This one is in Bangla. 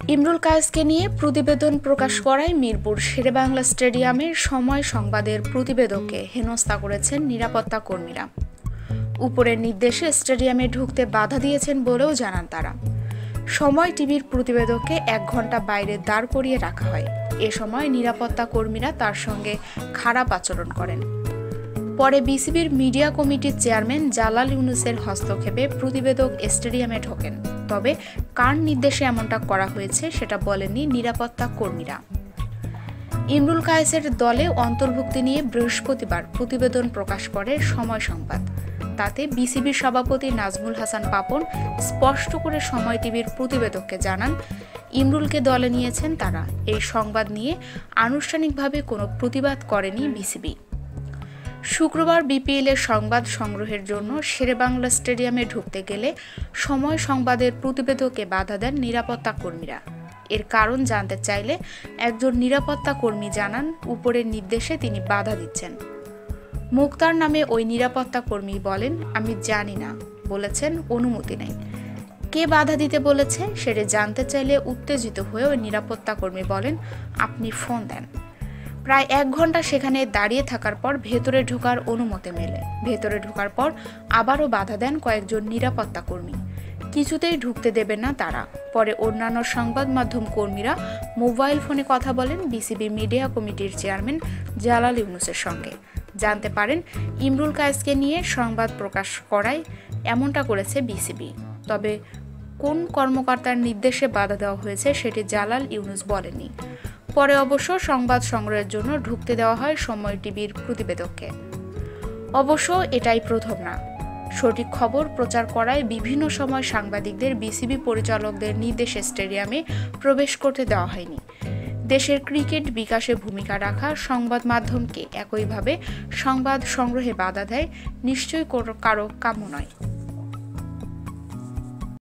ইমরুল কায়েসকে নিয়ে প্রতিবেদন প্রকাশ করায় মিরপুর শেরেবাংলা স্টেডিয়ামের সময় সংবাদের প্রতিবেদককে হেনস্থা করেছেন নিরাপত্তা কর্মীরা। উপরের নির্দেশে স্টেডিয়ামে ঢুকতে বাধা দিয়েছেন বলেও জানান তারা। সময় টিভির প্রতিবেদককে 1 ঘন্টা বাইরে দাঁড় করিয়ে রাখা হয়। এ সময় নিরাপত্তা কর্মীরা তার সঙ্গে খারাপ আচরণ করেন। পরে বিসিবির মিডিয়া কমিটির চেয়ারম্যান জালাল ইউনুসের হস্তক্ষেপে প্রতিবেদক স্টেডিয়ামে ঢোকেন। তবে কার নির্দেশে এমনটা করা হয়েছে সেটা বলেননি নিরাপত্তা কর্মীরা। ইমরুল কায়েসের দলে অন্তর্ভুক্তি নিয়ে বৃহস্পতিবার প্রতিবেদন প্রকাশ করে সময় সংবাদ। তাতে বিসিবির সভাপতি নাজমুল হাসান পাপন স্পষ্ট করে সময় টিভির প্রতিবেদককে জানান, ইমরুলকে দলে নিয়েছেন তারা। এই সংবাদ নিয়ে আনুষ্ঠানিকভাবে কোনো প্রতিবাদ করেনি বিসিবি। শুক্রবার বিপিএলের সংবাদ সংগ্রহের জন্য শেরেবাংলা স্টেডিয়ামে ঢুকতে গেলে সময় সংবাদের প্রতিবেদককে বাধা দেন নিরাপত্তা কর্মীরা। এর কারণ জানতে চাইলে একজন নিরাপত্তা কর্মী জানান, উপরের নির্দেশে তিনি বাধা দিচ্ছেন। মুক্তার নামে ওই নিরাপত্তা কর্মী বলেন, আমি জানি না, বলেছেন অনুমতি নেই। কে বাধা দিতে বলেছে সেটা জানতে চাইলে উত্তেজিত হয়ে ওই নিরাপত্তা কর্মী বলেন, আপনি ফোন দেন। প্রায় 1 ঘন্টা সেখানে দাঁড়িয়ে থাকার পর ভেতরে ঢোকার অনুমতি মেলে। ভেতরে ঢোকার পর আবারও বাধা দেন কয়েকজন নিরাপত্তা কর্মী। কিছুতেই ঢুকতে দেবেন না তারা। পরে অন্যান্য সংবাদ মাধ্যম কর্মীরা মোবাইল ফোনে কথা বলেন বিসিবি মিডিয়া কমিটির চেয়ারম্যান জালাল ইউনুসের সঙ্গে। জানতে পারেন ইমরুল কায়েসকে নিয়ে সংবাদ প্রকাশ করায় এমনটা করেছে বিসিবি। তবে কোন কর্মকর্তার নির্দেশে বাধা দেওয়া হয়েছে সেটি জালাল ইউনুস বলেনি। পরে অবশ্য সংবাদ সংগ্রহের জন্য ঢুকতে দেওয়া হয় সময় টিভির প্রতিবেদককে। অবশ্য এটাই প্রথম না। সঠিক খবর প্রচার করায় বিভিন্ন সময় সাংবাদিকদের বিসিবি পরিচালকদের নির্দেশে স্টেডিয়ামে প্রবেশ করতে দেওয়া হয়নি। দেশের ক্রিকেট বিকাশে ভূমিকা রাখা সংবাদ মাধ্যমকে একইভাবে সংবাদ সংগ্রহে বাধা দেয় নিশ্চয়ই কারো কাম্য নয়।